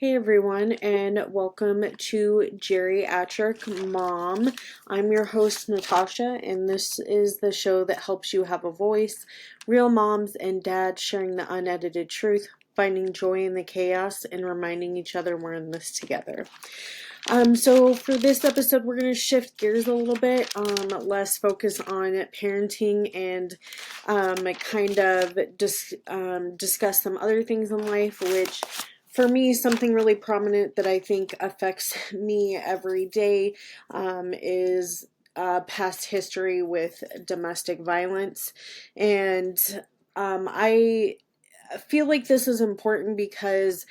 Hey everyone, and welcome to Geriatric Mom. I'm your host, Natasha, and this is the show that helps you have a voice. Real moms and dads sharing the unedited truth, finding joy in the chaos, and reminding each other we're in this together. So for this episode, we're going to shift gears a little bit, less focus on parenting and discuss some other things in life, which for me, something really prominent that I think affects me every day is past history with domestic violence. And I feel like this is important because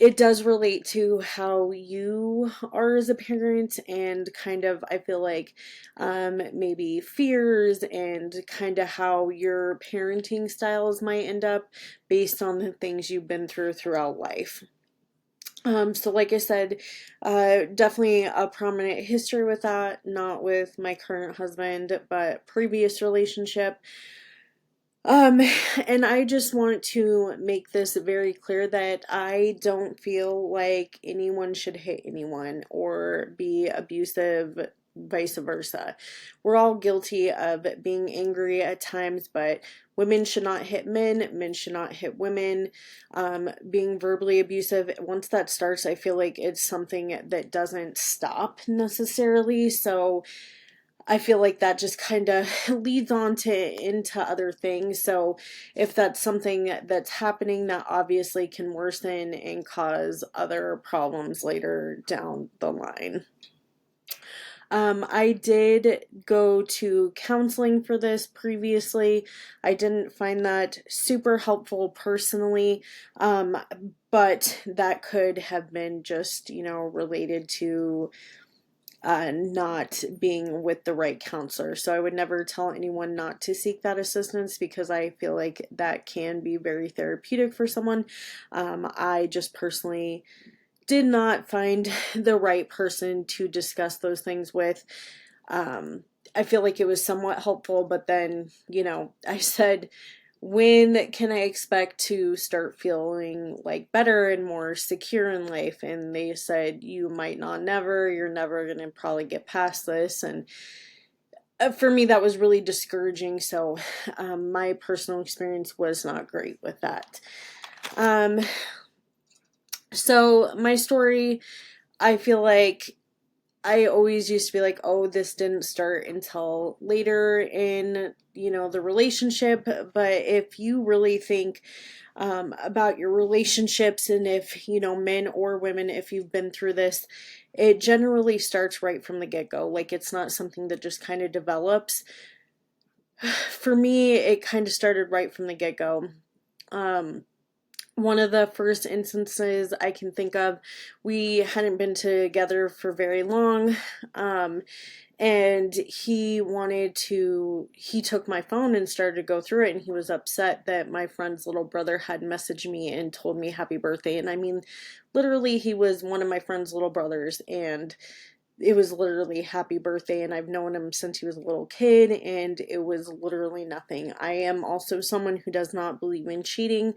it does relate to how you are as a parent and I feel like maybe fears and kind of how your parenting styles might end up based on the things you've been through throughout life. So like I said, definitely a prominent history with that, not with my current husband, but previous relationship. Um, and I just want to make this very clear that I don't feel like anyone should hit anyone or be abusive, vice versa. We're all guilty of being angry at times, but women should not hit men, men should not hit women. Being verbally abusive, once that starts, I feel like it's something that doesn't stop necessarily. So, I feel like that just kind of leads on to into other things. So if that's something that's happening, that obviously can worsen and cause other problems later down the line. I did go to counseling for this previously. I didn't find that super helpful personally, um, but that could have been just, related to not being with the right counselor. So I would never tell anyone not to seek that assistance because I feel like that can be very therapeutic for someone. I just personally did not find the right person to discuss those things with. I feel like it was somewhat helpful, but then, I said, when can I expect to start feeling like better and more secure in life? And they said, you might not never, you're never going to probably get past this. And for me, that was really discouraging. So my personal experience was not great with that. Um, so my story, I feel like I always used to be like, oh, this didn't start until later in, the relationship. But if you really think about your relationships and if, men or women, if you've been through this, it generally starts right from the get-go. Like it's not something that just kind of develops. For me, it kind of started right from the get-go. Um, One of the first instances I can think of, we hadn't been together for very long. And he took my phone and started to go through it, and he was upset that my friend's little brother had messaged me and told me happy birthday. And I mean, literally, he was one of my friend's little brothers, and it was literally happy birthday, and I've known him since he was a little kid, and it was literally nothing. I am also someone who does not believe in cheating,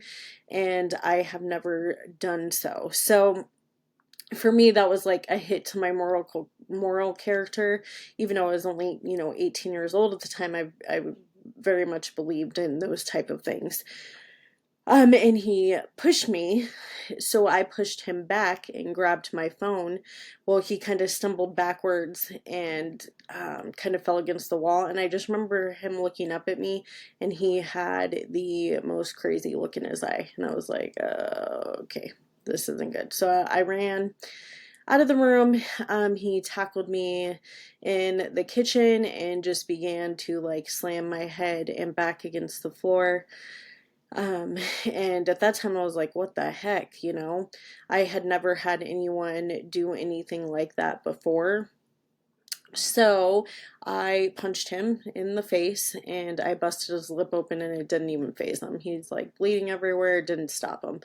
and I have never done so. So for me, that was like a hit to my moral character. Even though I was only 18 years old at the time, I very much believed in those type of things. And he pushed me, so I pushed him back and grabbed my phone. Well, he kind of stumbled backwards and kind of fell against the wall. And I just remember him looking up at me, and he had the most crazy look in his eye. And I was like, okay, this isn't good. So I ran out of the room. He tackled me in the kitchen and just began to like slam my head and back against the floor. Um, and at that time I was like, what the heck, I had never had anyone do anything like that before. So I punched him in the face and I busted his lip open and it didn't even faze him. He's like bleeding everywhere, it didn't stop him.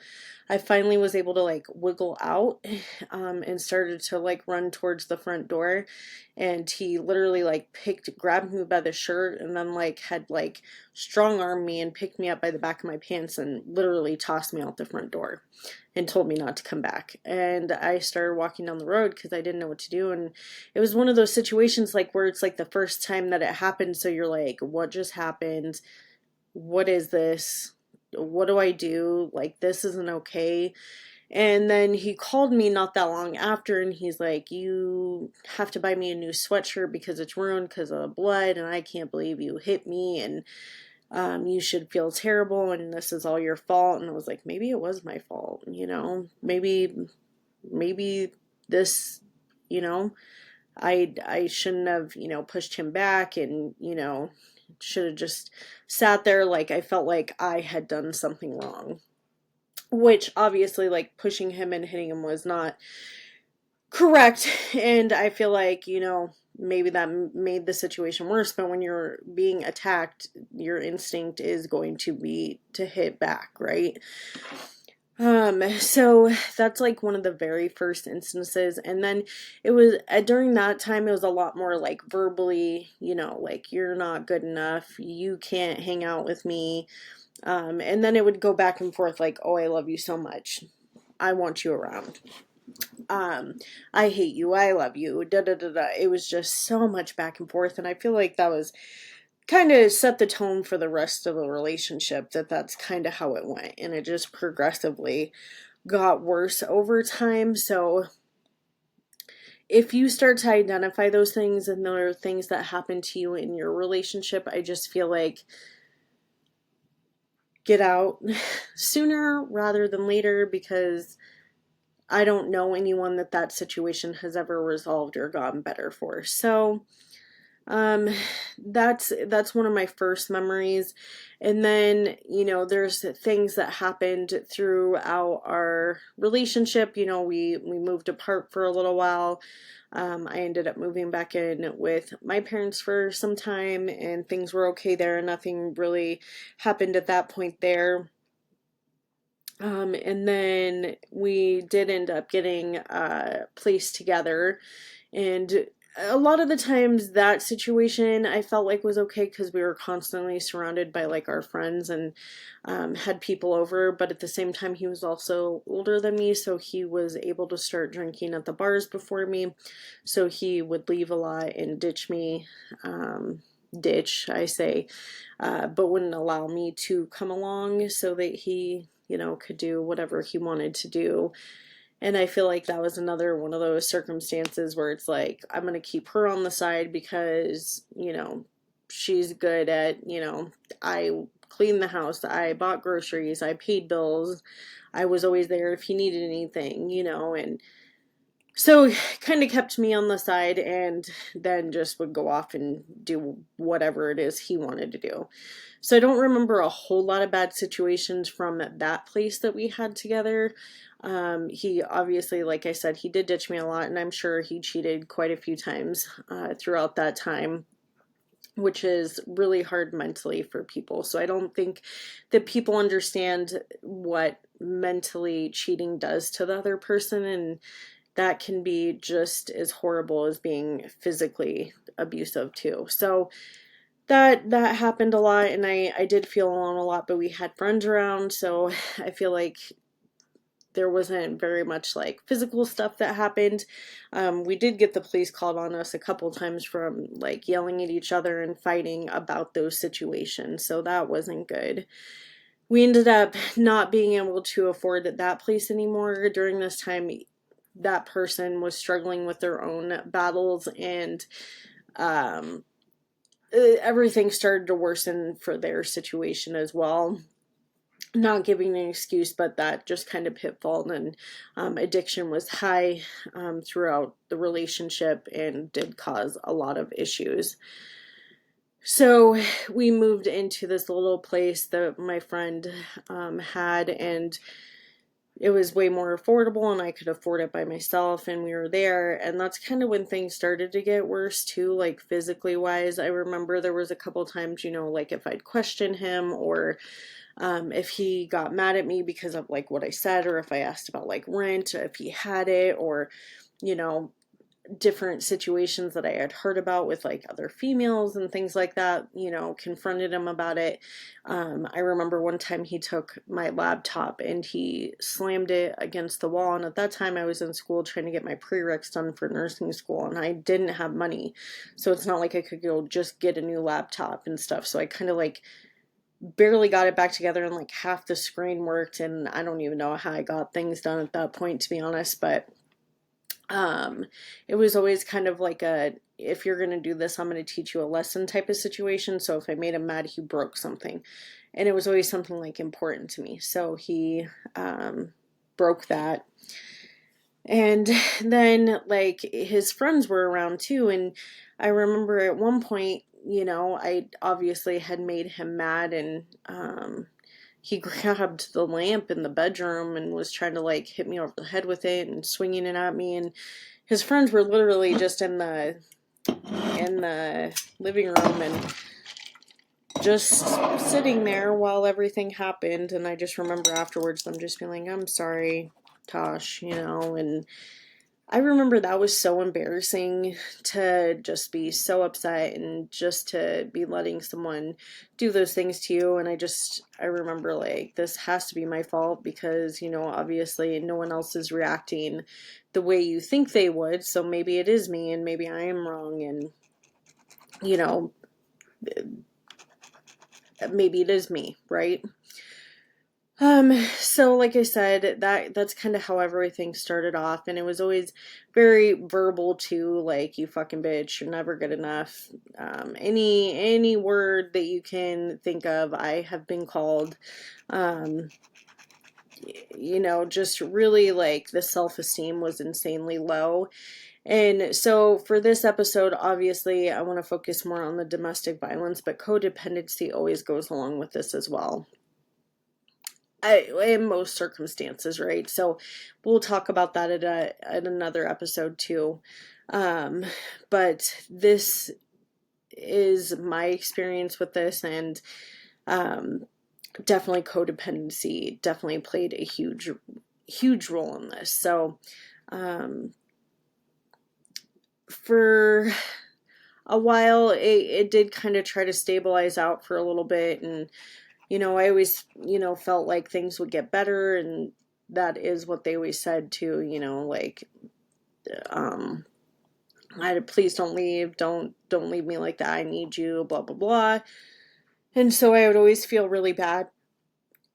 I finally was able to like wiggle out and started to like run towards the front door, and he literally like grabbed me by the shirt and then like had like strong armed me and picked me up by the back of my pants and literally tossed me out the front door and told me not to come back. And I started walking down the road because I didn't know what to do. And it was one of those situations like where it's like the first time that it happened. So you're like, what just happened? What is this? What do I do? Like, this isn't okay. And then he called me not that long after and he's like, you have to buy me a new sweatshirt because it's ruined because of blood. And I can't believe you hit me. And you should feel terrible and this is all your fault. And I was like, maybe it was my fault, you know, maybe this, you know, I shouldn't have, you know, pushed him back and, you know, should have just sat there. Like I felt like I had done something wrong, which obviously like pushing him and hitting him was not correct. And I feel like, you know, maybe that made the situation worse, but when you're being attacked, your instinct is going to be to hit back, right? So that's like one of the very first instances. And then it was during that time, it was a lot more like verbally, you know, like you're not good enough, you can't hang out with me. And then it would go back and forth like, oh, I love you so much, I want you around. I hate you, I love you, da da da da. It was just so much back and forth, and I feel like that was kind of set the tone for the rest of the relationship, that's kind of how it went, and it just progressively got worse over time. So if you start to identify those things and there are things that happen to you in your relationship, I just feel like get out sooner rather than later, because I don't know anyone that situation has ever resolved or gotten better for. So um that's one of my first memories. And then, you know, there's things that happened throughout our relationship. You know, we moved apart for a little while. I ended up moving back in with my parents for some time and things were okay there. Nothing really happened at that point there. And then we did end up getting placed together, and a lot of the times that situation I felt like was okay because we were constantly surrounded by like our friends and had people over, but at the same time he was also older than me, so he was able to start drinking at the bars before me, so he would leave a lot and ditch me, ditch I say, but wouldn't allow me to come along so that he, you know, could do whatever he wanted to do. And I feel like that was another one of those circumstances where it's like, I'm going to keep her on the side because, you know, she's good at, you know, I cleaned the house, I bought groceries, I paid bills, I was always there if he needed anything, you know, and so kind of kept me on the side and then just would go off and do whatever it is he wanted to do. So I don't remember a whole lot of bad situations from that place that we had together. He obviously, like I said, he did ditch me a lot, and I'm sure he cheated quite a few times throughout that time, which is really hard mentally for people. So I don't think that people understand what mentally cheating does to the other person, and that can be just as horrible as being physically abusive too. So that happened a lot, and I did feel alone a lot, but we had friends around, so I feel like there wasn't very much like physical stuff that happened. We did get the police called on us a couple times from like yelling at each other and fighting about those situations, so that wasn't good. We ended up not being able to afford that place anymore. During this time, that person was struggling with their own battles, and everything started to worsen for their situation as well. Not giving an excuse, but that just kind of pitfall, and addiction was high throughout the relationship and did cause a lot of issues. So we moved into this little place that my friend had, and it was way more affordable and I could afford it by myself, and we were there. And that's kind of when things started to get worse too, like physically wise. I remember there was a couple times, like if I'd question him, or if he got mad at me because of like what I said, or if I asked about like rent, if he had it, or you know different situations that I had heard about with like other females and things like that, confronted him about it. I remember one time he took my laptop and he slammed it against the wall. And at that time I was in school trying to get my prereqs done for nursing school, and I didn't have money. So it's not like I could go just get a new laptop and stuff. So I kind of like barely got it back together, and like half the screen worked, and I don't even know how I got things done at that point, to be honest. But it was always kind of like a, if you're going to do this, I'm going to teach you a lesson type of situation. So if I made him mad, he broke something, and it was always something like important to me. So he broke that. And then like his friends were around too. And I remember at one point, I obviously had made him mad, and he grabbed the lamp in the bedroom and was trying to like hit me over the head with it and swinging it at me. And his friends were literally just in the living room and just sitting there while everything happened. And I just remember afterwards them just being like, I'm sorry, Tosh, and I remember that was so embarrassing, to just be so upset and just to be letting someone do those things to you. And I remember like, this has to be my fault because, obviously no one else is reacting the way you think they would. So maybe it is me, and maybe I am wrong. And, maybe it is me, right? So like I said, that's kind of how everything started off, and it was always very verbal too, like, you fucking bitch, you're never good enough. Any word that you can think of, I have been called. Just really like the self-esteem was insanely low. And so for this episode, obviously, I want to focus more on the domestic violence, but codependency always goes along with this as well. In most circumstances, right? So we'll talk about that at another episode too. But this is my experience with this, and definitely codependency definitely played a huge role in this. So for a while, it did kind of try to stabilize out for a little bit, and I always, felt like things would get better, and that is what they always said too, like, please don't leave, don't leave me like that, I need you, blah, blah, blah. And so I would always feel really bad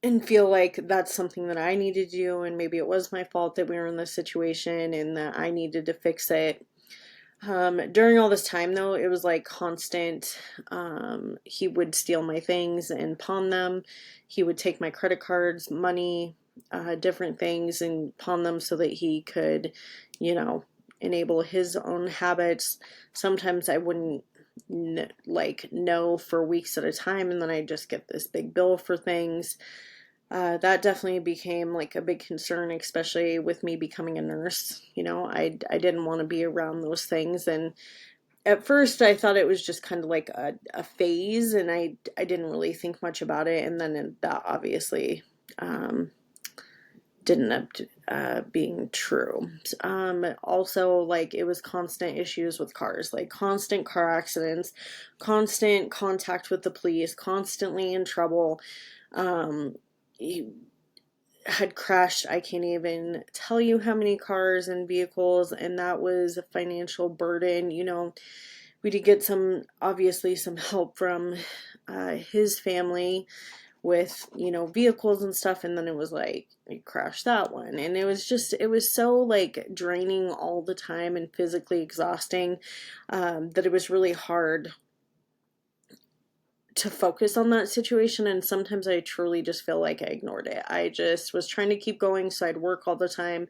and feel like that's something that I needed to do, and maybe it was my fault that we were in this situation and that I needed to fix it. During all this time though, it was like constant. He would steal my things and pawn them. He would take my credit cards, money, different things, and pawn them so that he could, enable his own habits. Sometimes I wouldn't know for weeks at a time, and then I'd just get this big bill for things. That definitely became like a big concern, especially with me becoming a nurse. I didn't want to be around those things. And at first I thought it was just kind of like a phase, and I didn't really think much about it. And then that obviously didn't end up being true. Also, like, it was constant issues with cars, like constant car accidents, constant contact with the police, constantly in trouble. He had crashed, I can't even tell you how many cars and vehicles, and that was a financial burden. We did get obviously some help from his family with, vehicles and stuff, and then it was like, we crashed that one, and it was so like draining all the time and physically exhausting, that it was really hard to focus on that situation. And sometimes I truly just feel like I ignored it. I just was trying to keep going, so I'd work all the time,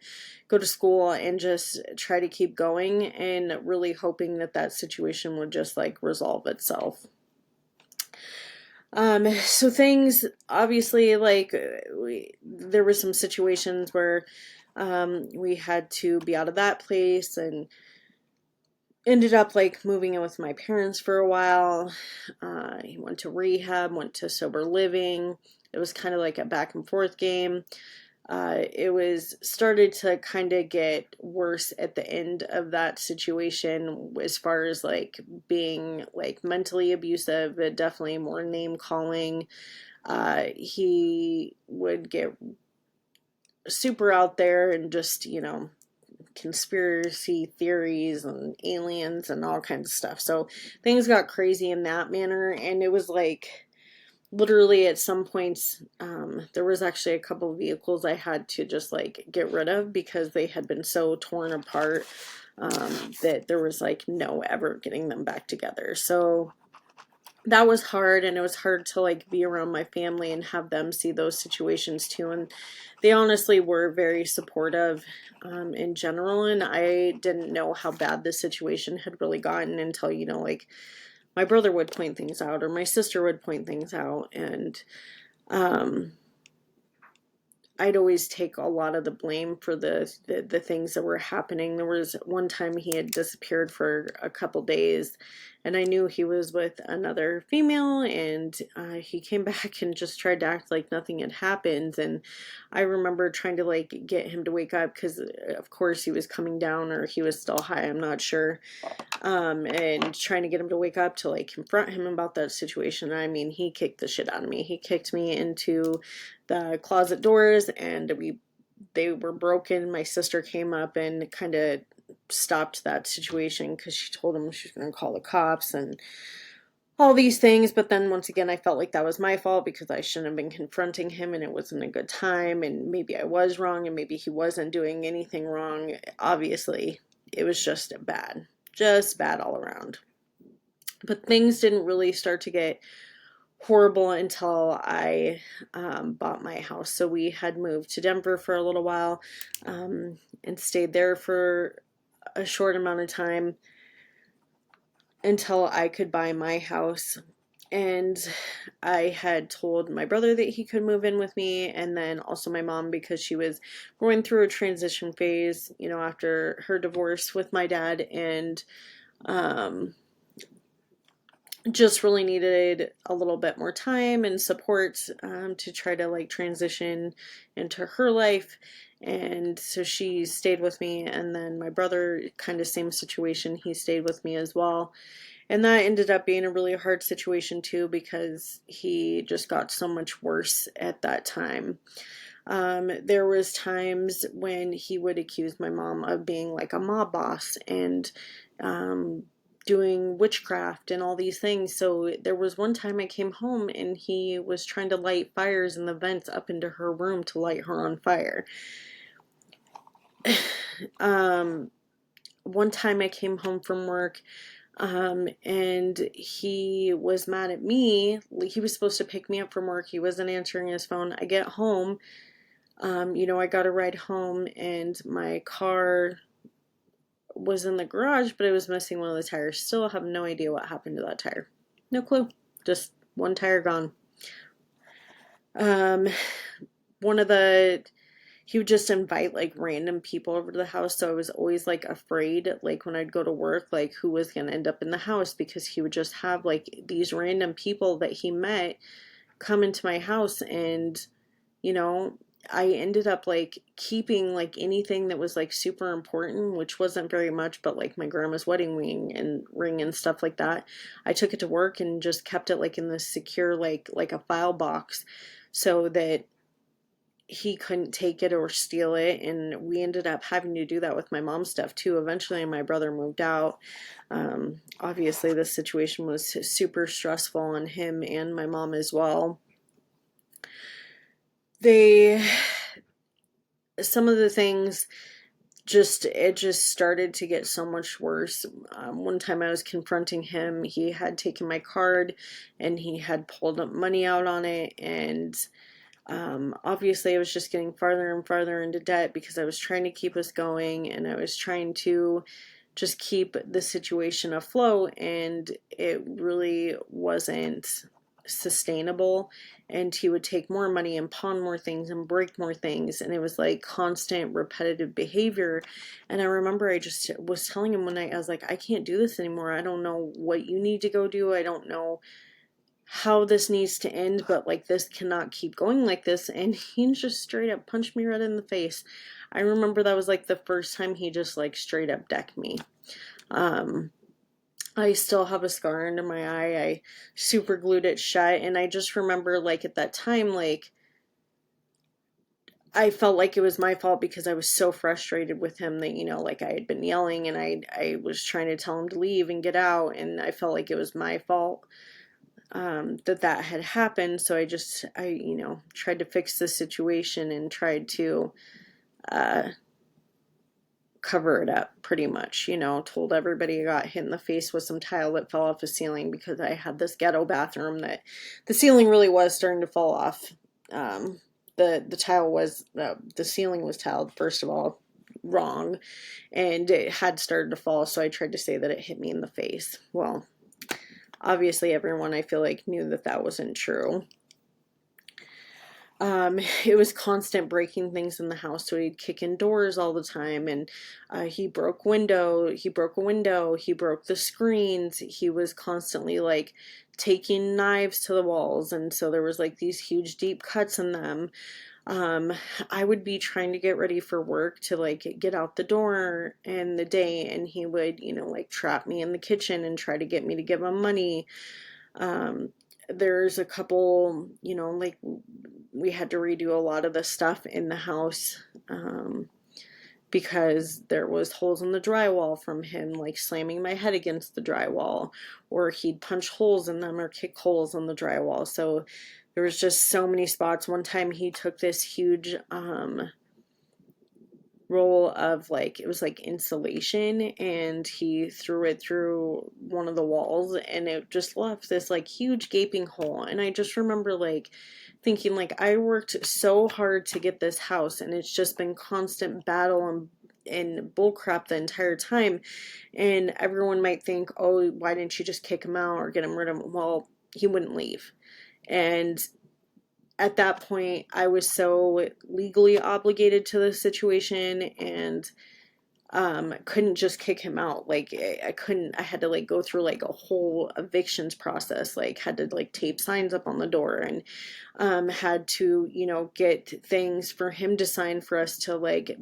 go to school, and just try to keep going, and really hoping that situation would just like resolve itself. So things obviously like there were some situations where we had to be out of that place and ended up like moving in with my parents for a while. He went to rehab, went to sober living. It was kind of like a back and forth game. It was started to kind of get worse at the end of that situation as far as like being like mentally abusive, but definitely more name calling. He would get super out there and just, conspiracy theories and aliens and all kinds of stuff. So things got crazy in that manner. And it was like literally at some points, there was actually a couple of vehicles I had to just like get rid of because they had been so torn apart that there was like no ever getting them back together. So that was hard, and it was hard to like be around my family and have them see those situations too. And they honestly were very supportive in general, and I didn't know how bad this situation had really gotten until, like my brother would point things out or my sister would point things out. And um, I'd always take a lot of the blame for the things that were happening. There was one time he had disappeared for a couple days, and I knew he was with another female, and he came back and just tried to act like nothing had happened. And I remember trying to like get him to wake up because, of course, he was coming down or he was still high. I'm not sure. And trying to get him to wake up to like confront him about that situation. I mean, he kicked the shit out of me. He kicked me into the closet doors, and they were broken. My sister came up and kind of stopped that situation because she told him she was going to call the cops and all these things. But then once again, I felt like that was my fault because I shouldn't have been confronting him, and it wasn't a good time, and maybe I was wrong, and maybe he wasn't doing anything wrong. Obviously, it was just bad all around. But things didn't really start to get horrible until I bought my house. So we had moved to Denver for a little while and stayed there for a short amount of time until I could buy my house. And I had told my brother that he could move in with me, and then also my mom, because she was going through a transition phase, after her divorce with my dad, and um, just really needed a little bit more time and support to try to like transition into her life. And so she stayed with me, and then my brother, kind of same situation, he stayed with me as well. And that ended up being a really hard situation too because he just got so much worse at that time. There was times when he would accuse my mom of being like a mob boss and doing witchcraft and all these things. So there was one time I came home and he was trying to light fires in the vents up into her room to light her on fire. One time I came home from work and he was mad at me. He was supposed to pick me up from work. He wasn't answering his phone. I get home, I got a ride home, and my car was in the garage, but it was missing one of the tires. Still have no idea what happened to that tire. No clue. Just one tire gone. Um, one of the he would just invite like random people over to the house, so I was always like afraid, like when I'd go to work, like who was gonna end up in the house, because he would just have like these random people that he met come into my house. And you know I ended up like keeping like anything that was like super important, which wasn't very much, but like my grandma's wedding ring and stuff like that. I took it to work and just kept it like in this secure like a file box so that he couldn't take it or steal it. And we ended up having to do that with my mom's stuff too. Eventually my brother moved out. Obviously this situation was super stressful on him and my mom as well. They Some of the things, it just started to get so much worse. One time I was confronting him. He had taken my card and he had pulled up money out on it, and obviously I was just getting farther and farther into debt because I was trying to keep us going, and I was trying to just keep the situation afloat, and it really wasn't sustainable, and he would take more money and pawn more things and break more things, and it was like constant repetitive behavior. And I remember I just was telling him one night, I was like, I can't do this anymore. I don't know what you need to go do. I don't know how this needs to end, but like this cannot keep going like this. And he just straight up punched me right in the face. I remember that was like the first time he just like straight up decked me. I still have a scar under my eye. I super glued it shut, and I just remember like at that time, like I felt like it was my fault because I was so frustrated with him that, like I had been yelling, and I was trying to tell him to leave and get out, and I felt like it was my fault that had happened. So I tried to fix the situation and tried to uh, cover it up pretty much, told everybody I got hit in the face with some tile that fell off the ceiling because I had this ghetto bathroom that the ceiling really was starting to fall off. The tile was, the ceiling was tiled, first of all, wrong, and it had started to fall, so I tried to say that it hit me in the face. Well, obviously everyone, I feel like, knew that that wasn't true. It was constant breaking things in the house, so he'd kick in doors all the time, and he broke a window, he broke the screens, he was constantly like taking knives to the walls, and so there was like these huge deep cuts in them. I would be trying to get ready for work to like get out the door in the day, and he would, like trap me in the kitchen and try to get me to give him money. There's a couple, like we had to redo a lot of the stuff in the house because there was holes in the drywall from him like slamming my head against the drywall, or he'd punch holes in them or kick holes in the drywall. So there was just so many spots. One time he took this huge roll of like, it was like insulation, and he threw it through one of the walls, and it just left this like huge gaping hole. And I just remember like thinking, like, I worked so hard to get this house, and it's just been constant battle and bullcrap the entire time. And everyone might think, oh, why didn't you just kick him out or get him rid of him? Well, he wouldn't leave. And at that point, I was so legally obligated to the situation, and couldn't just kick him out. Like I couldn't, I had to like go through like a whole evictions process, like had to like tape signs up on the door, and had to, get things for him to sign for us to like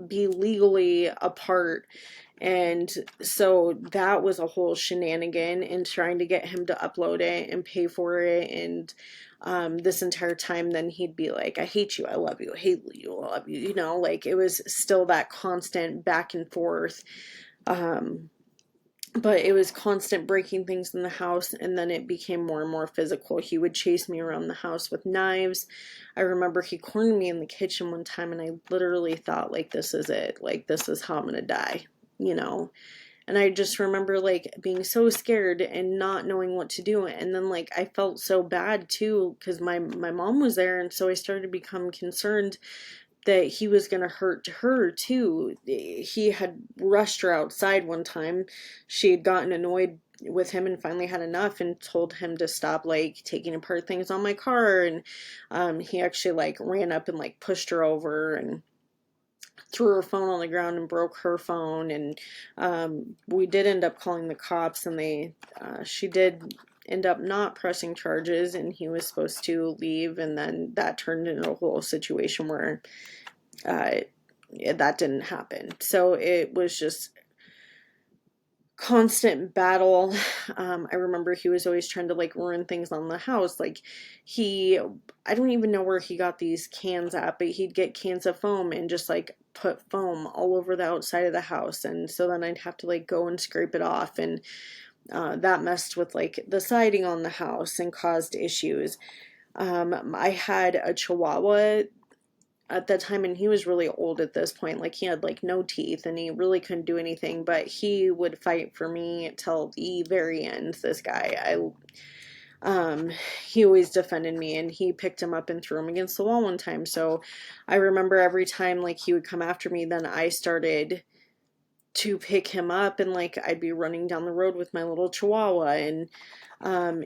be legally apart. And so that was a whole shenanigan in trying to get him to upload it and pay for it. And this entire time, then he'd be like, I hate you, I love you, I hate you, I love you, like it was still that constant back and forth. But it was constant breaking things in the house, and then it became more and more physical. He would chase me around the house with knives. I remember he cornered me in the kitchen one time, and I literally thought, like, this is it. Like, this is how I'm gonna die, And I just remember, like, being so scared and not knowing what to do. And then, like, I felt so bad, too, because my mom was there, and so I started to become concerned that he was going to hurt her too. He had rushed her outside one time. She had gotten annoyed with him and finally had enough and told him to stop like taking apart things on my car. And he actually like ran up and like pushed her over and threw her phone on the ground and broke her phone. And we did end up calling the cops, and she did end up not pressing charges, and he was supposed to leave, and then that turned into a whole situation where that didn't happen. So it was just constant battle. I remember he was always trying to like ruin things on the house. Like I don't even know where he got these cans at, but he'd get cans of foam and just like put foam all over the outside of the house. And so then I'd have to like go and scrape it off, and that messed with like the siding on the house and caused issues. I had a Chihuahua at that time, and he was really old at this point. Like he had like no teeth, and he really couldn't do anything, but he would fight for me till the very end. This guy, he always defended me, and he picked him up and threw him against the wall one time. So I remember every time like he would come after me, then I started to pick him up, and like I'd be running down the road with my little chihuahua, and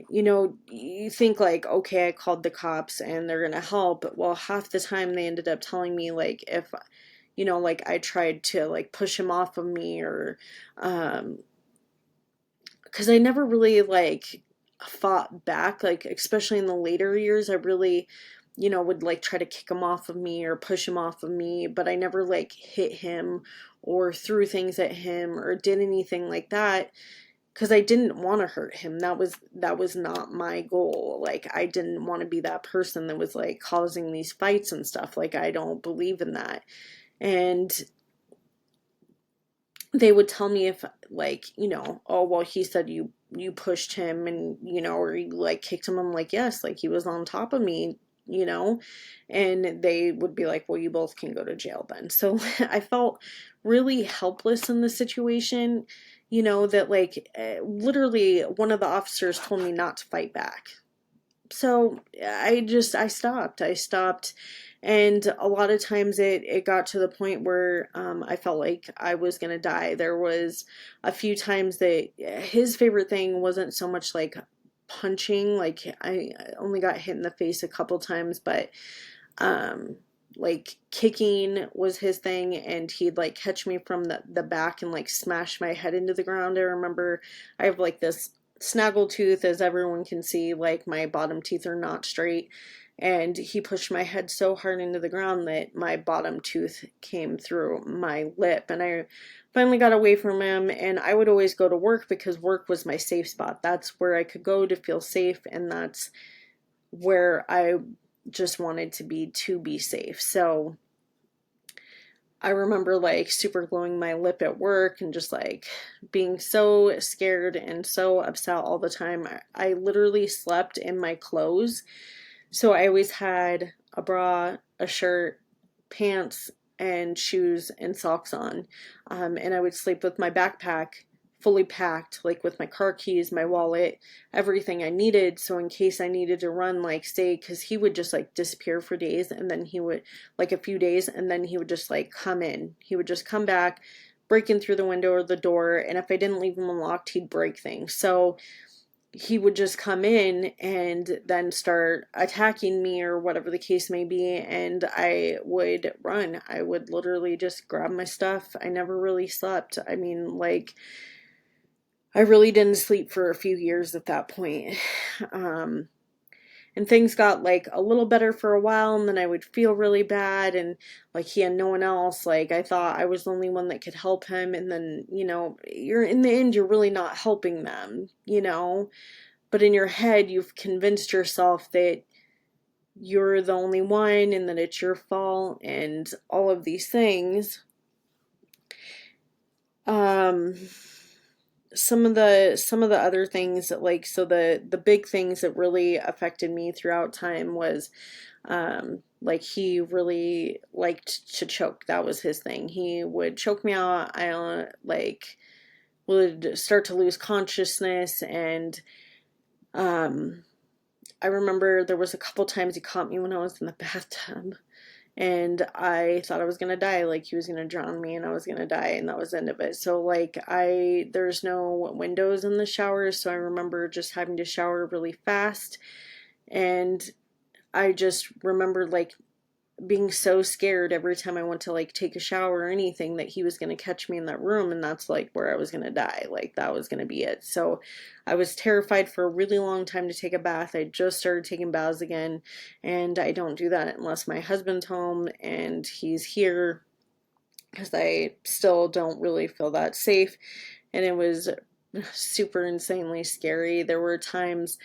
you know, you think like, okay, I called the cops and they're gonna help. Well, half the time they ended up telling me like if, you know, like I tried to like push him off of me, or um because I never really like fought back, like especially in the later years. I really, you know, would like try to kick him off of me or push him off of me, but I never like hit him or threw things at him or did anything like that, because I didn't want to hurt him. That was not my goal. Like I didn't want to be that person that was like causing these fights and stuff. Like I don't believe in that. And they would tell me if like, you know, oh well, he said you pushed him, and you know, or you like kicked him. I'm like, yes, like he was on top of me, you know. And they would be like, well, you both can go to jail then. So I felt really helpless in the situation, you know, that like literally one of the officers told me not to fight back. So I stopped. And a lot of times it got to the point where I felt like I was gonna die. There was a few times that his favorite thing wasn't so much like punching. Like I only got hit in the face a couple times, but um like kicking was his thing, and he'd like catch me from the back and like smash my head into the ground. I remember I have like this snaggle tooth, as everyone can see, like my bottom teeth are not straight, and he pushed my head so hard into the ground that my bottom tooth came through my lip. And I finally got away from him, and I would always go to work because work was my safe spot. That's where I could go to feel safe, and that's where I just wanted to be safe. So I remember like super gluing my lip at work and just like being so scared and so upset all the time. I literally slept in my clothes. So I always had a bra, a shirt, pants, and shoes and socks on. And I would sleep with my backpack fully packed, like with my car keys, my wallet, everything I needed. So in case I needed to run, like say, because he would just like disappear for days, and then he would, like a few days, and then he would just like come in. He would just come back, break in through the window or the door. And if I didn't leave him unlocked, he'd break things. So he would just come in and then start attacking me or whatever the case may be, and I would run. I would literally just grab my stuff. I never really slept. I mean, like, I really didn't sleep for a few years at that point. Um, and things got like a little better for a while, and then I would feel really bad, and like he had no one else. Like I thought I was the only one that could help him, and then, you know, you're in the end, you're really not helping them, you know. But in your head, you've convinced yourself that you're the only one and that it's your fault and all of these things. Um, some of the other things that like, so the big things that really affected me throughout time was like he really liked to choke. That was his thing. He would choke me out. I like would start to lose consciousness, and um I remember there was a couple times he caught me when I was in the bathtub, and I thought I was gonna die, like he was gonna drown me and I was gonna die, and that was the end of it. So like there's no windows in the shower, so I remember just having to shower really fast, and I just remember like being so scared every time I went to like take a shower or anything that he was going to catch me in that room, and that's like where I was going to die. Like that was going to be it. So I was terrified for a really long time to take a bath. I just started taking baths again, and I don't do that unless my husband's home and he's here, because I still don't really feel that safe. And it was super insanely scary. There were times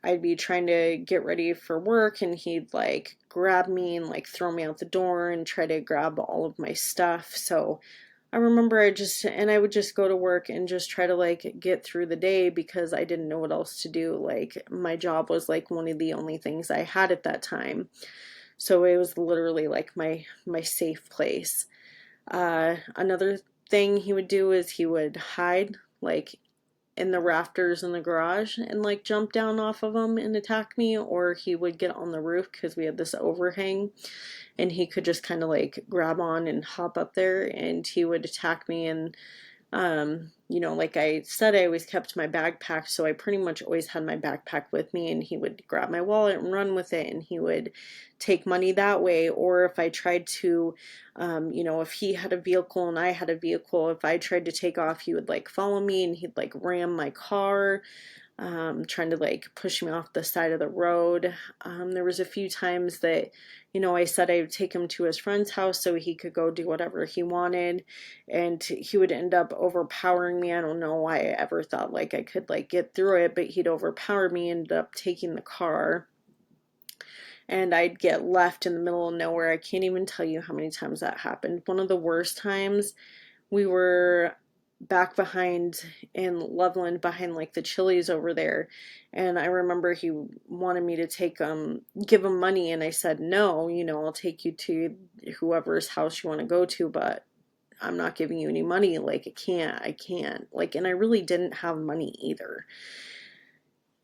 I'd be trying to get ready for work, and he'd like grab me and like throw me out the door and try to grab all of my stuff. So I remember I would just go to work and just try to like get through the day, because I didn't know what else to do. Like my job was like one of the only things I had at that time. So it was literally like my safe place. Another thing he would do is he would hide like in the rafters in the garage and like jump down off of them and attack me, or he would get on the roof because we had this overhang and he could just kind of like grab on and hop up there and he would attack me. And like I said, I always kept my backpack, so I pretty much always had my backpack with me, and he would grab my wallet and run with it, and he would take money that way. Or if I tried to, if he had a vehicle and I had a vehicle, if I tried to take off, he would like follow me and he'd like ram my car, trying to like push me off the side of the road. There was a few times that, I said I would take him to his friend's house so he could go do whatever he wanted, and he would end up overpowering me. I don't know why I ever thought like I could like get through it, but he'd overpower me, ended up taking the car, and I'd get left in the middle of nowhere. I can't even tell you how many times that happened. One of the worst times, we were back behind in Loveland behind like the Chili's over there, and I remember he wanted me to give him money, and I said no, I'll take you to whoever's house you want to go to, but I'm not giving you any money. Like I can't like, and I really didn't have money either.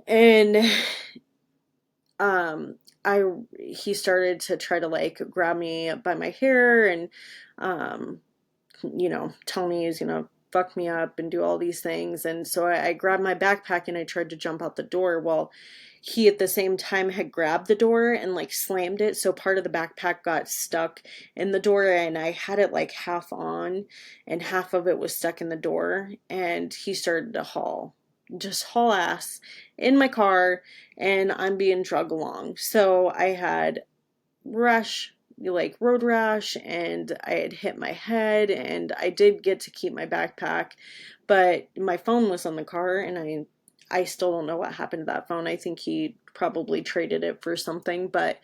And he started to try to like grab me by my hair and tell me he was gonna fuck me up and do all these things. And so I grabbed my backpack and I tried to jump out the door. Well, he at the same time had grabbed the door and like slammed it, so part of the backpack got stuck in the door, and I had it like half on and half of it was stuck in the door, and he started to just haul ass in my car, and I'm being drug along. So I had road rash, and I had hit my head, and I did get to keep my backpack, but my phone was on the car, and I still don't know what happened to that phone. I think he probably traded it for something, but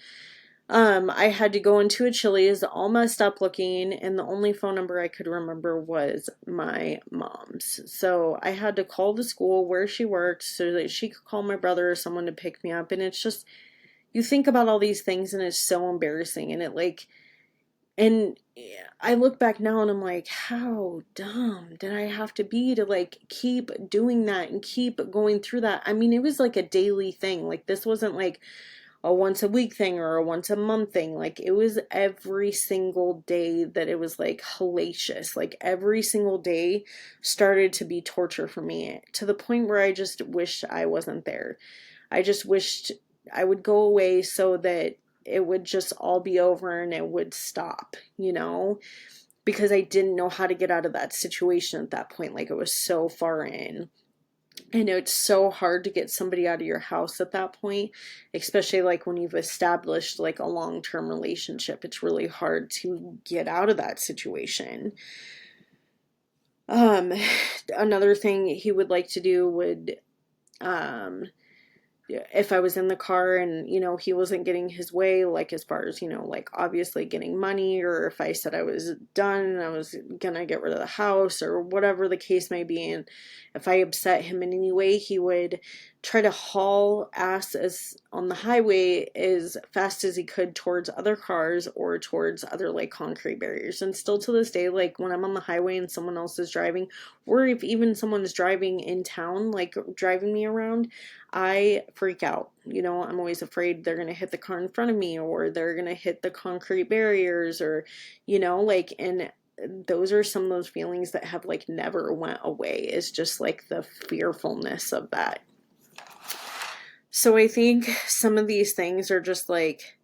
I had to go into a Chili's all messed up looking, and the only phone number I could remember was my mom's. So I had to call the school where she worked so that she could call my brother or someone to pick me up. And it's just, you think about all these things and it's so embarrassing, and and I look back now and I'm like, how dumb did I have to be to like keep doing that and keep going through that? I mean, it was like a daily thing. Like, this wasn't like a once a week thing or a once a month thing. Like, it was every single day that it was like hellacious. Like, every single day started to be torture for me, to the point where I just wished I wasn't there. I just wished I would go away so that it would just all be over and it would stop, because I didn't know how to get out of that situation at that point. Like, it was so far in. I know it's so hard to get somebody out of your house at that point, especially like when you've established like a long-term relationship. It's really hard to get out of that situation. Another thing he would like to do would, if I was in the car and, he wasn't getting his way, like as far as, like obviously getting money, or if I said I was done and I was gonna get rid of the house or whatever the case may be, and if I upset him in any way, he would try to haul ass on the highway as fast as he could towards other cars or towards other like concrete barriers. And still to this day, like when I'm on the highway and someone else is driving, or if even someone is driving in town, like driving me around, I freak out. I'm always afraid they're going to hit the car in front of me, or they're going to hit the concrete barriers, or, and those are some of those feelings that have like never went away, is just like the fearfulness of that. So I think some of these things are just like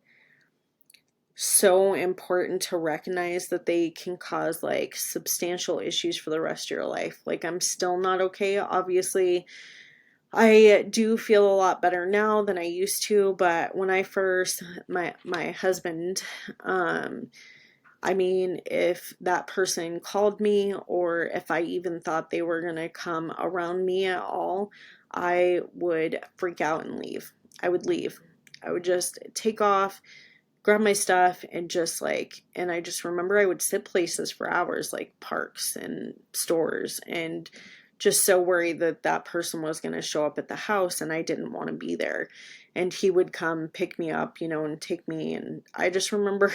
so important to recognize that they can cause like substantial issues for the rest of your life. Like, I'm still not okay. Obviously, I do feel a lot better now than I used to, but when I first, my husband, I mean, if that person called me, or if I even thought they were going to come around me at all, I would freak out and leave. I would leave. I would just take off, grab my stuff, and just like, and I just remember I would sit places for hours, like parks and stores, and just so worried that that person was going to show up at the house and I didn't want to be there. And he would come pick me up, and take me. And I just remember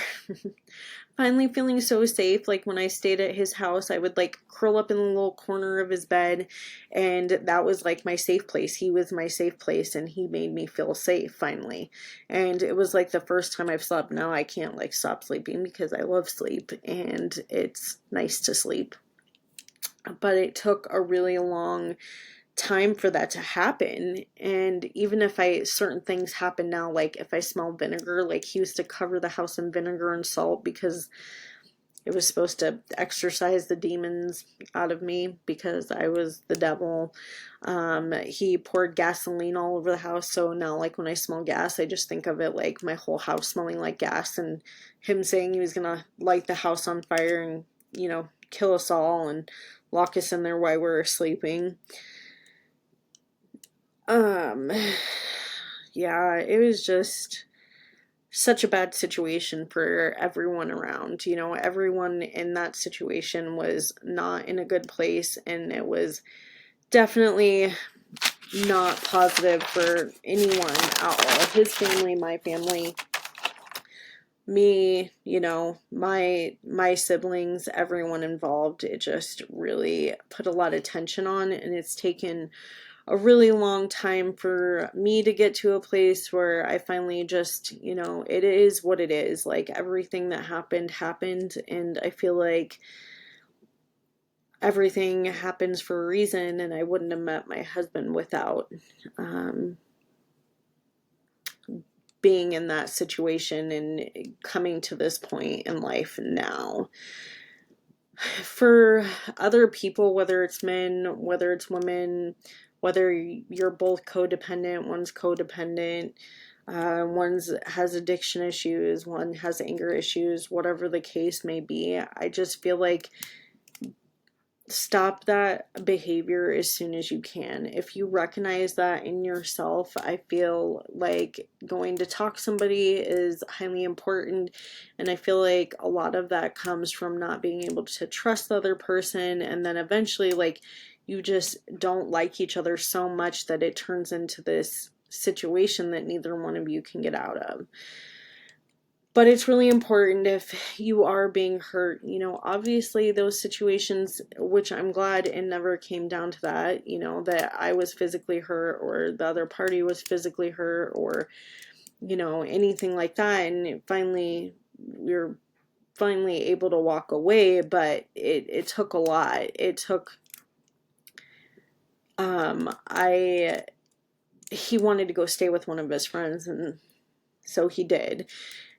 finally feeling so safe. Like when I stayed at his house, I would like curl up in the little corner of his bed, and that was like my safe place. He was my safe place, and he made me feel safe finally. And it was like the first time I've slept. Now I can't like stop sleeping because I love sleep and it's nice to sleep. But it took a really long time for that to happen. And even if I certain things happen now, like if I smell vinegar, like he used to cover the house in vinegar and salt because it was supposed to exorcise the demons out of me because I was the devil. He poured gasoline all over the house, so now like when I smell gas, I just think of it like my whole house smelling like gas, and him saying he was gonna light the house on fire and, kill us all and lock us in there while we were sleeping. Um, yeah, it was just such a bad situation for everyone around. Everyone in that situation was not in a good place, and it was definitely not positive for anyone at all. His family, my family, me, my siblings, everyone involved. It just really put a lot of tension on, and it's taken a really long time for me to get to a place where I finally just, it is what it is. Like everything that happened, and I feel like everything happens for a reason, and I wouldn't have met my husband without being in that situation and coming to this point in life now. For other people, whether it's men, whether it's women, whether you're both codependent, one's codependent, one's has addiction issues, one has anger issues, whatever the case may be, I just feel like stop that behavior as soon as you can. If you recognize that in yourself, I feel like going to talk to somebody is highly important. And I feel like a lot of that comes from not being able to trust the other person. And then eventually, like, you just don't like each other so much that it turns into this situation that neither one of you can get out of. But it's really important if you are being hurt, obviously those situations, which I'm glad it never came down to that, that I was physically hurt or the other party was physically hurt or, anything like that. And finally, we're finally able to walk away, but it took a lot. It took, he wanted to go stay with one of his friends, and so he did.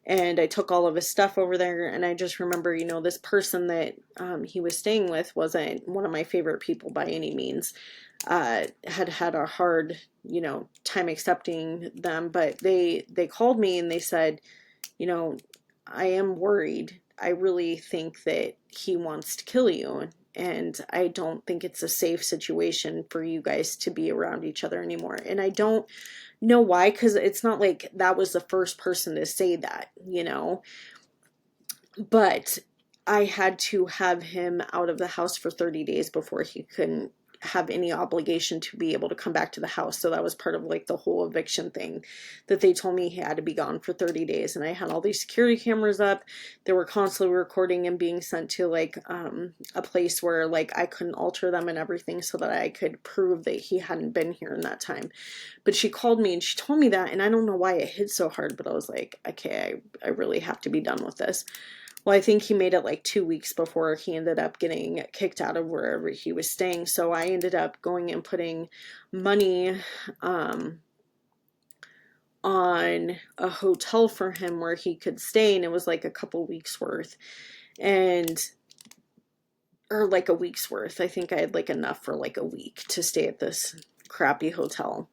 And I took all of his stuff over there, and I just remember, this person that he was staying with wasn't one of my favorite people by any means. Had a hard, time accepting them, but they called me and they said, I am worried. I really think that he wants to kill you, and I don't think it's a safe situation for you guys to be around each other anymore. And I don't know why, because it's not like that was the first person to say that, but I had to have him out of the house for 30 days before he couldn't have any obligation to be able to come back to the house. So that was part of like the whole eviction thing, that they told me he had to be gone for 30 days. And I had all these security cameras up. They were constantly recording and being sent to like a place where like I couldn't alter them and everything, so that I could prove that he hadn't been here in that time. But she called me and she told me that, and I don't know why it hit so hard, but I was like, okay, I really have to be done with this. Well, I think he made it like 2 weeks before he ended up getting kicked out of wherever he was staying. So I ended up going and putting money on a hotel for him where he could stay. And it was like a couple weeks worth. Or like a week's worth. I think I had like enough for like a week to stay at this crappy hotel.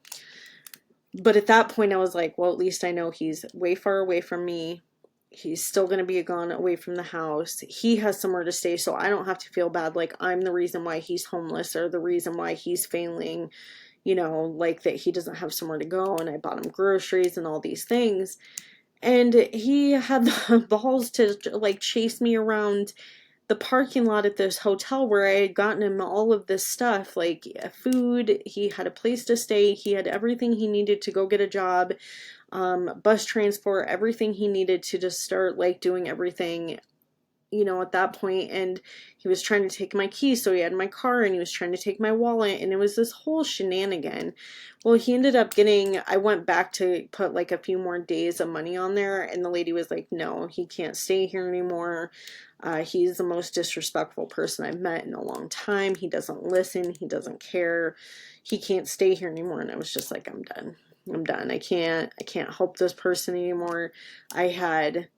But at that point I was like, well, at least I know he's way far away from me. He's still going to be gone away from the house. He has somewhere to stay, so I don't have to feel bad like I'm the reason why he's homeless or the reason why he's failing, like that he doesn't have somewhere to go, and I bought him groceries and all these things. And he had the balls to like chase me around the parking lot at this hotel where I had gotten him all of this stuff, like food. He had a place to stay. He had everything he needed to go get a job. Bus transport, everything he needed to just start like doing everything at that point, and he was trying to take my keys, so he had my car, and he was trying to take my wallet, and it was this whole shenanigan. Well, he ended up I went back to put like a few more days of money on there, and the lady was like, no, he can't stay here anymore. He's the most disrespectful person I've met in a long time. He doesn't listen. He doesn't care. He can't stay here anymore. And I was just like, I'm done. I'm done. I can't help this person anymore. I had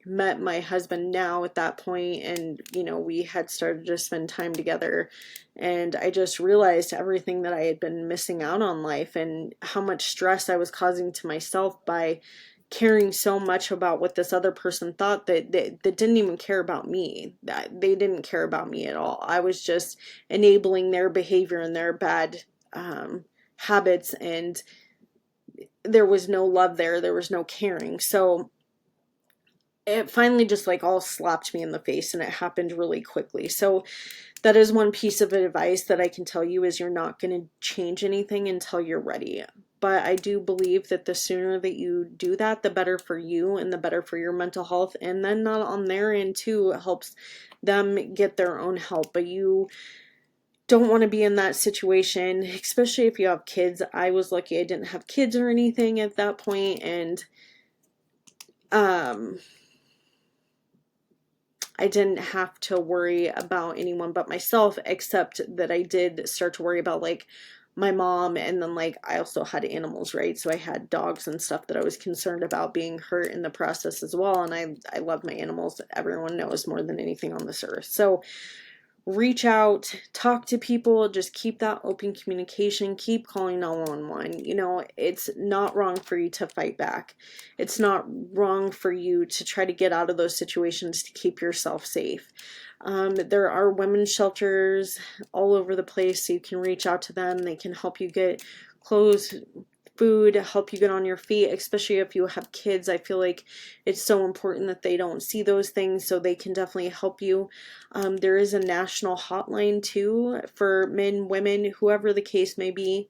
met my husband now at that point, and we had started to spend time together, and I just realized everything that I had been missing out on life, and how much stress I was causing to myself by caring so much about what this other person thought, that didn't even care about me. That they didn't care about me at all. I was just enabling their behavior and their bad habits, and there was no love there was no caring. So it finally just like all slapped me in the face, and it happened really quickly. So that is one piece of advice that I can tell you, is you're not going to change anything until you're ready. But I do believe that the sooner that you do that, the better for you and the better for your mental health. And then not on their end too, it helps them get their own help. But you don't want to be in that situation, especially if you have kids. I was lucky I didn't have kids or anything at that point, and I didn't have to worry about anyone but myself, except that I did start to worry about like my mom, and then like I also had animals, right? So I had dogs and stuff that I was concerned about being hurt in the process as well, and I love my animals. Everyone knows, more than anything on this earth. So reach out, talk to people, just keep that open communication, keep calling 911. It's not wrong for you to fight back. It's not wrong for you to try to get out of those situations to keep yourself safe. There are women's shelters all over the place, so you can reach out to them. They can help you get clothes, food, help you get on your feet, especially if you have kids. I feel like it's so important that they don't see those things, so they can definitely help you. There is a national hotline too for men, women, whoever the case may be,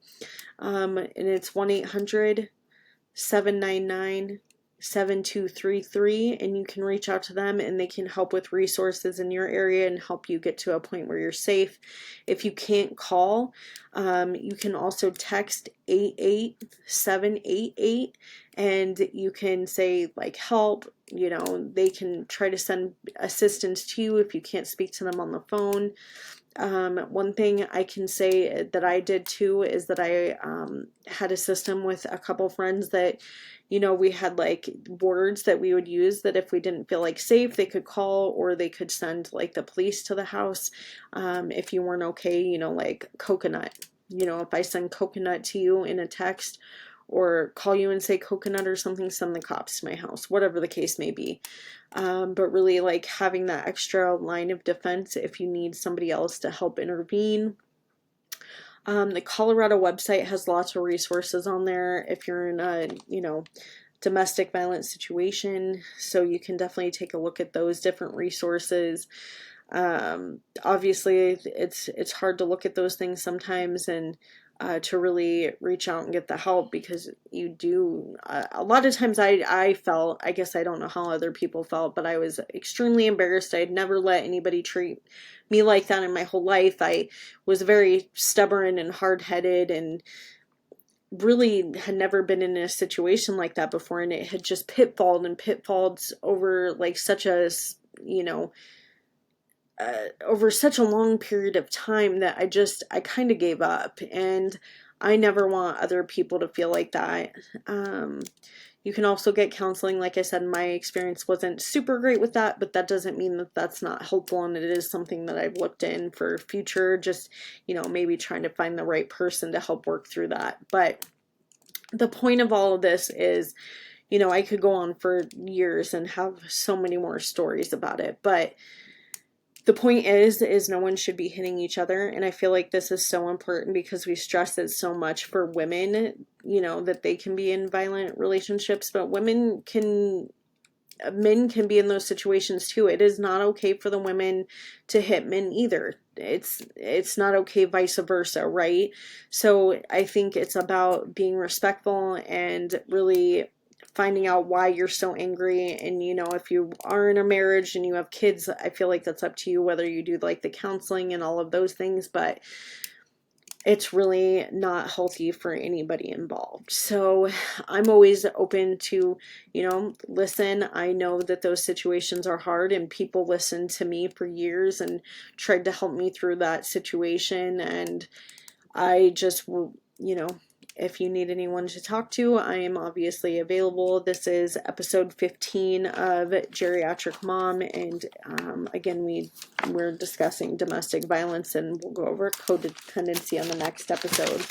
and it's 1-800-799-7233, and you can reach out to them, and they can help with resources in your area and help you get to a point where you're safe. If you can't call, you can also text 88788, and you can say like help. They can try to send assistance to you if you can't speak to them on the phone. One thing I can say that I did too is that I had a system with a couple friends that, we had like words that we would use, that if we didn't feel like safe, they could call, or they could send like the police to the house if you weren't okay, like coconut. If I send coconut to you in a text, or call you and say coconut or something, send the cops to my house, whatever the case may be. But really like having that extra line of defense if you need somebody else to help intervene. The Colorado website has lots of resources on there if you're in a, domestic violence situation. So you can definitely take a look at those different resources. Obviously it's hard to look at those things sometimes, and to really reach out and get the help, because you do, a lot of times I felt, I guess I don't know how other people felt, but I was extremely embarrassed. I'd never let anybody treat me like that in my whole life. I was very stubborn and hard-headed, and really had never been in a situation like that before, and it had just pitfalled over like such a, over such a long period of time, that I kind of gave up, and I never want other people to feel like that. You can also get counseling. Like I said, my experience wasn't super great with that, but that doesn't mean that that's not helpful, and it is something that I've looked in for future, just, maybe trying to find the right person to help work through that. But the point of all of this is, I could go on for years and have so many more stories about it, but the point is no one should be hitting each other. And I feel like this is so important, because we stress it so much for women, that they can be in violent relationships, but men can be in those situations too. It is not okay for the women to hit men either. It's not okay vice versa, right? So I think it's about being respectful and really finding out why you're so angry. And, you know, if you are in a marriage and you have kids, I feel like that's up to you whether you do like the counseling and all of those things, but it's really not healthy for anybody involved. So I'm always open to, you know, listen. I know that those situations are hard, and people listened to me for years and tried to help me through that situation. And I just, you know, if you need anyone to talk to, I am obviously available. This is episode 15 of Geriatric Mom, and again, we're discussing domestic violence, and we'll go over codependency on the next episode.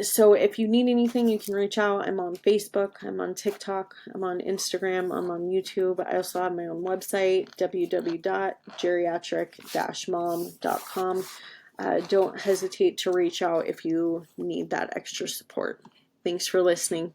So if you need anything, you can reach out. I'm on Facebook, I'm on TikTok, I'm on Instagram, I'm on YouTube. I also have my own website, www.geriatric-mom.com. Don't hesitate to reach out if you need that extra support. Thanks for listening.